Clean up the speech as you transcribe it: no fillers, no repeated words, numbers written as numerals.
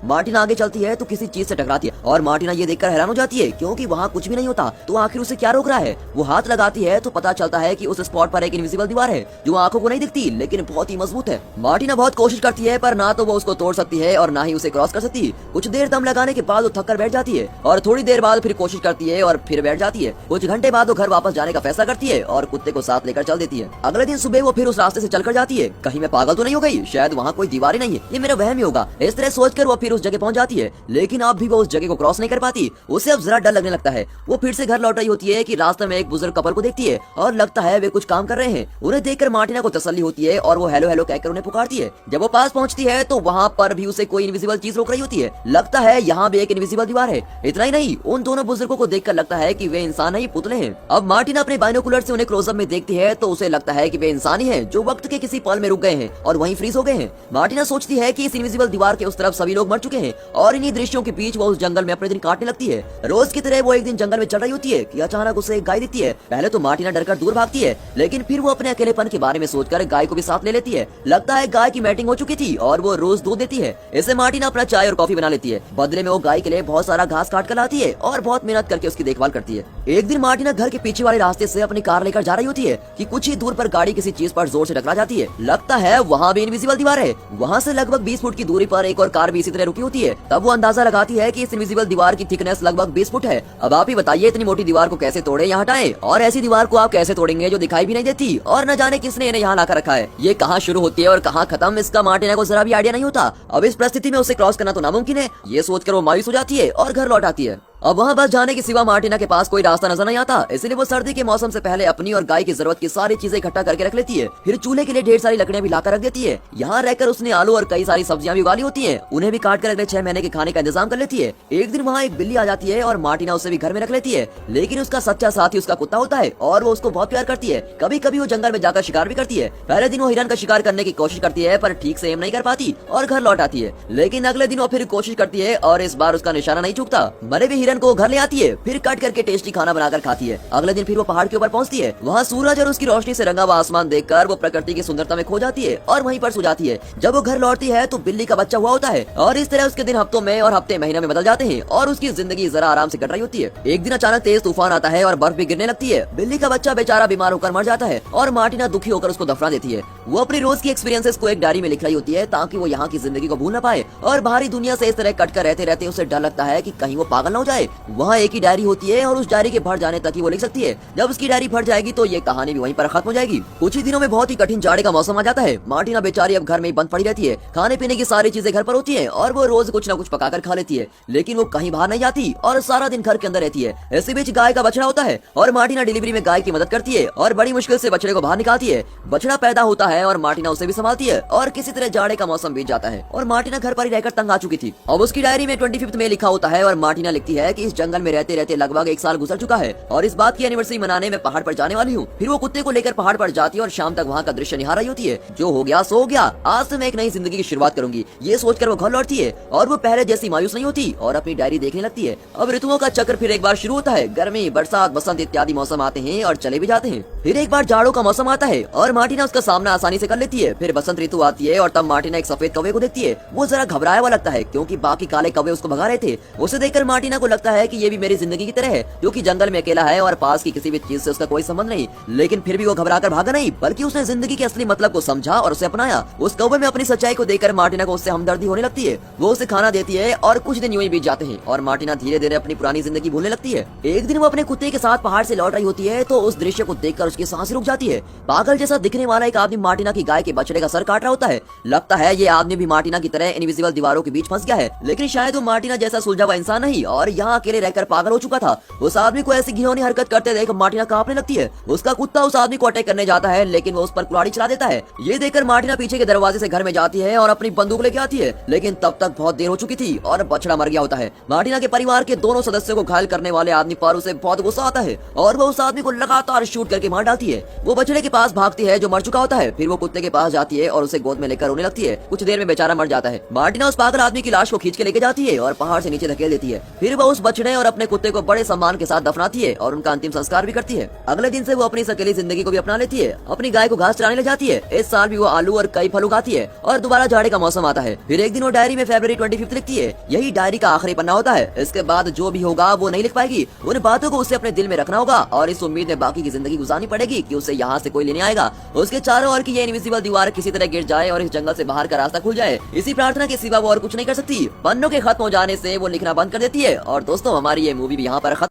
Martina आगे चलती है तो किसी चीज से टकराती है और मार्टिना ये देखकर हैरान हो जाती है क्योंकि वहाँ कुछ भी नहीं होता। तो आखिर उसे क्या रोक रहा है? वो हाथ लगाती है तो पता चलता है कि उस स्पॉट पर एक इनविजिबल दीवार है जो आंखों को नहीं दिखती लेकिन बहुत ही मजबूत है। मार्टिना बहुत कोशिश करती है पर ना तो वो उसको तोड़ सकती है और ना ही उसे क्रॉस कर सकती। कुछ देर दम लगाने के बाद वो थक कर बैठ जाती है और थोड़ी देर बाद फिर कोशिश करती है और फिर बैठ जाती है। कुछ घंटे बाद वो घर वापस जाने का फैसला करती है और कुत्ते को साथ लेकर चल देती है। अगले दिन सुबह वो फिर उस रास्ते से चलकर जाती है। कहीं मैं पागल तो नहीं हो गई? शायद वहाँ कोई दीवार ही नहीं है, ये मेरा वहम ही होगा। इस तरह सोचकर वो फिर उस जगह पहुंच जाती है लेकिन अब भी वो उस जगह को क्रॉस नहीं कर पाती। उसे अब जरा डर लगने लगता है। वो फिर से घर लौट रही होती है कि रास्ते में एक बुजुर्ग कपल को देखती है और लगता है वे कुछ काम कर रहे हैं। उन्हें देखकर मार्टिना को तसल्ली होती है और वो हेलो हेलो कहकर उन्हें पुकारती है। जब वो पास पहुंचती है तो वहाँ पर भी उसे कोई इनविजिबल चीज रोक रही होती है। लगता है यहाँ भी एक इनविजिबल दीवार है। इतना ही नहीं, उन दोनों बुजुर्गों को देखकर लगता है कि वे इंसान नहीं पुतले हैं। अब मार्टिना अपने बाइनोकुलर से उन्हें क्लोजअप में देखती है तो उसे लगता है कि वे इंसान ही हैं जो वक्त के किसी पल में रुक गए हैं और वहीं फ्रीज हो गए हैं। मार्टिना सोचती है कि इस इनविजिबल दीवार के उस तरफ सभी लोग मर चुके हैं और इन्हीं दृश्यों के बीच वो उस जंगल में अपने दिन काटने लगती है। रोज की तरह वो एक दिन जंगल में चल रही होती है कि अचानक उसे एक गाय दिखती है। पहले तो मार्टिना डरकर दूर भागती है लेकिन फिर वो अपने अकेलेपन के बारे में सोचकर गाय को भी साथ ले लेती है। लगता है गाय की मैटिंग हो चुकी थी और वो रोज दूध देती है। इससे मार्टिना अपना चाय और कॉफी बना लेती है। बदले में वो गाय के लिए बहुत सारा घास काट कर लाती है और बहुत मेहनत करके उसकी देखभाल करती है। एक दिन मार्टिना घर के पीछे वाले रास्ते से अपनी कार लेकर जा रही होती है कि कुछ ही दूर पर गाड़ी किसी चीज पर जोर से टकरा जाती है। लगता है वहाँ भी इनविजिबल दीवार है। वहाँ से लगभग 20 फुट की दूरी पर एक और कार भी इसी तरह रुकी होती है। तब वो अंदाजा लगाती है कि इस इनविजिबल दीवार की थिकनेस लगभग 20 फुट है। अब आप ही बताइए इतनी मोटी दीवार को कैसे तोड़े या हटाएं? और ऐसी दीवार को आप कैसे तोड़ेंगे जो दिखाई भी नहीं देती और न जाने किसने इन्हें यहाँ लाकर रखा है? ये कहाँ शुरू होती है और कहाँ खत्म, इसका मार्टिना को जरा भी आइडिया नहीं होता। अब इस परिस्थिति में उसे क्रॉस करना तो नामुमकिन है। ये सोचकर वो मायूस हो जाती है और घर लौट आती है। अब वहाँ बस जाने के सिवा मार्टिना के पास कोई रास्ता नजर नहीं आता, इसलिए वो सर्दी के मौसम से पहले अपनी और गाय की जरूरत की सारी चीजें इकट्ठा करके रख लेती है। फिर चूल्हे के लिए ढेर सारी लकड़ियां भी लाकर रख देती है। यहाँ रहकर उसने आलू और कई सारी सब्जियां भी उगा ली होती हैं। उन्हें भी काट कर अगले 6 महीने के खाने का इंतजाम कर लेती है। एक दिन वहाँ एक बिल्ली आ जाती है और मार्टिना उसे भी घर में रख लेती है लेकिन उसका सच्चा साथी उसका कुत्ता होता है और वो उसको बहुत प्यार करती है। कभी कभी वो जंगल में जाकर शिकार भी करती है। पहले दिन वो हिरन का शिकार करने की कोशिश करती है पर ठीक से एम नहीं कर पाती और घर लौट आती है। लेकिन अगले दिन वो फिर कोशिश करती है और इस बार उसका निशाना नहीं चूकता। मरे हुए हिरन को घर ले आती है, फिर कट करके टेस्टी खाना बनाकर खाती है। अगले दिन फिर वो पहाड़ के ऊपर पहुंचती है। वहाँ सूरज और उसकी रोशनी से रंगा हुआ आसमान देखकर वो प्रकृति की सुंदरता में खो जाती है और वहीं पर सो जाती है। जब वो घर लौटती है तो बिल्ली का बच्चा हुआ होता है और इस तरह उसके दिन हफ्तों में और हफ्ते महीनों में बदल जाते हैं और उसकी जिंदगी जरा आराम से कट रही होती है। एक दिन अचानक तेज तूफान आता है और बर्फ भी गिरने लगती है। बिल्ली का बच्चा बेचारा बीमार होकर मर जाता है और मार्टिना दुखी होकर उसको दफना देती है। वो अपनी रोज की एक्सपीरियंसेस को एक डायरी में लिख रही होती है ताकि वो यहाँ की जिंदगी को भूल न पाए और बाहरी दुनिया से इस तरह कट कर रहते रहते उसे डर लगता है कि कहीं वो पागल न हो जाए। वहाँ एक ही डायरी होती है और उस डायरी के फट जाने तक ही वो लिख सकती है। जब उसकी डायरी फट जाएगी तो ये कहानी भी वहीं पर खत्म हो जाएगी। कुछ ही दिनों में बहुत ही कठिन जाड़े का मौसम आ जाता है। मार्टिना बेचारी अब घर में ही बंद पड़ी रहती है। खाने पीने की सारी चीजें घर पर होती है और वो रोज कुछ न कुछ पकाकर खा लेती है लेकिन वो कहीं बाहर नहीं जाती और सारा दिन घर के अंदर रहती है। इसी बीच गाय का बछड़ा होता है और मार्टिना डिलीवरी में गाय की मदद करती है और बड़ी मुश्किल से बछड़े को बाहर निकालती है। बछड़ा पैदा होता है और मार्टिना उसे भी संभालती है और किसी तरह जाड़े का मौसम बीत जाता है और मार्टिना घर पर ही रहकर तंग आ चुकी थी। अब उसकी डायरी में 25 में लिखा होता है और मार्टिना लिखती है कि इस जंगल में रहते रहते लगभग 1 साल गुजर चुका है और इस बात की एनिवर्सरी मनाने में पहाड़ पर जाने वाली हूँ। फिर वो कुत्ते को लेकर पहाड़ पर जाती है और शाम तक वहाँ का दृश्य निहार रही होती है। जो हो गया सो हो गया, आज से मैं एक नई जिंदगी की शुरुआत करूंगी, ये सोचकर वो घर लौटती है और वो पहले जैसी मायूस नहीं होती और अपनी डायरी देखने लगती है। अब ऋतुओं का चक्र फिर एक बार शुरू होता है। गर्मी, बरसात, बसंत इत्यादि मौसम आते हैं और चले भी जाते हैं। फिर एक बार जाड़ों का मौसम आता है और मार्टिना उसका सामना आसानी से कर लेती है। फिर बसंत ऋतु आती है और तब मार्टिना एक सफेद कौवे को देखती है। वो जरा घबराया हुआ लगता है क्योंकि बाकी काले कौवे उसको भगा रहे थे। उसे देखकर मार्टिना को लगता है कि ये भी मेरी जिंदगी की तरह है, जो कि जंगल में अकेला है और पास की किसी भी चीज से उसका कोई संबंध नहीं। लेकिन फिर भी वो घबराकर भागा नहीं, बल्कि उसने जिंदगी के असली मतलब को समझा और उसे अपनाया। उस कौवे में अपनी सच्चाई को देखकर मार्टिना को उससे हमदर्दी होने लगती है। वो उसे खाना देती है और कुछ दिन यूं ही बीत जाते हैं और मार्टिना धीरे धीरे अपनी पुरानी जिंदगी भूलने लगती है। एक दिन वो अपने कुत्ते के साथ पहाड़ से लौट रही होती है तो उस दृश्य को देखकर उसकी सांसें रुक जाती है। पागल जैसा दिखने वाला एक आदमी मार्टिना की गाय के बछड़े का सर काट रहा होता है। लगता है ये आदमी भी मार्टिना की तरह इनविजिबल दीवारों के बीच फंस गया है, लेकिन शायद वो मार्टिना जैसा सुलझा हुआ इंसान नहीं और यहाँ अकेले रहकर पागल हो चुका था। उस आदमी को ऐसी घिनौनी हरकत करते देख मार्टिना कांपने लगती है। उसका कुत्ता उस आदमी को अटैक करने जाता है लेकिन वो उस पर कुल्हाड़ी चला देता है। ये देखकर मार्टिना पीछे के दरवाजे से घर में जाती है और अपनी बंदूक लेके आती है, लेकिन तब तक बहुत देर हो चुकी थी और बछड़ा मर गया होता है। मार्टिना के परिवार के दोनों सदस्यों को घायल करने वाले आदमी पर उसे बहुत गुस्सा आता है और वो उस आदमी को लगातार शूट करके मार डालती है। वो बछड़े के पास भागती है जो मर चुका होता है फिर वो कुत्ते के पास जाती है और उसे गोद में लेकर रोने लगती है। कुछ देर में बेचारा मर जाता है। मार्टिना उस पागल आदमी की लाश को खींच के लेके जाती है और पहाड़ से नीचे धकेल देती है। फिर वो उस बछड़े और अपने कुत्ते को बड़े सम्मान के साथ दफनाती है और उनका अंतिम संस्कार भी करती है। अगले दिन से वो अपनी अकेली जिंदगी को भी अपना लेती है। अपनी गाय को घास चराने ले जाती है। इस साल भी वो आलू और कई फल उगाती है और दोबारा जाड़े का मौसम आता है। फिर एक दिन वो डायरी में फरवरी 25 लिखती है। यही डायरी का आखिरी पन्ना होता है। इसके बाद जो भी होगा वो नहीं लिख पाएगी। उन बातों को उसे अपने दिल में रखना होगा और इस उम्मीद में बाकी की जिंदगी गुजारनी पड़ेगी कि उसे यहाँ से कोई लेने आएगा। उसके चारों ओर की ये इनविजिबल दीवार किसी तरह गिर जाए और इस जंगल से बाहर का रास्ता खुल जाए। इसी प्रार्थना के सिवा वो और कुछ नहीं कर सकती। पन्नों के खत्म हो जाने से वो लिखना बंद कर देती है। और दोस्तों, हमारी ये मूवी भी यहाँ पर खत्म।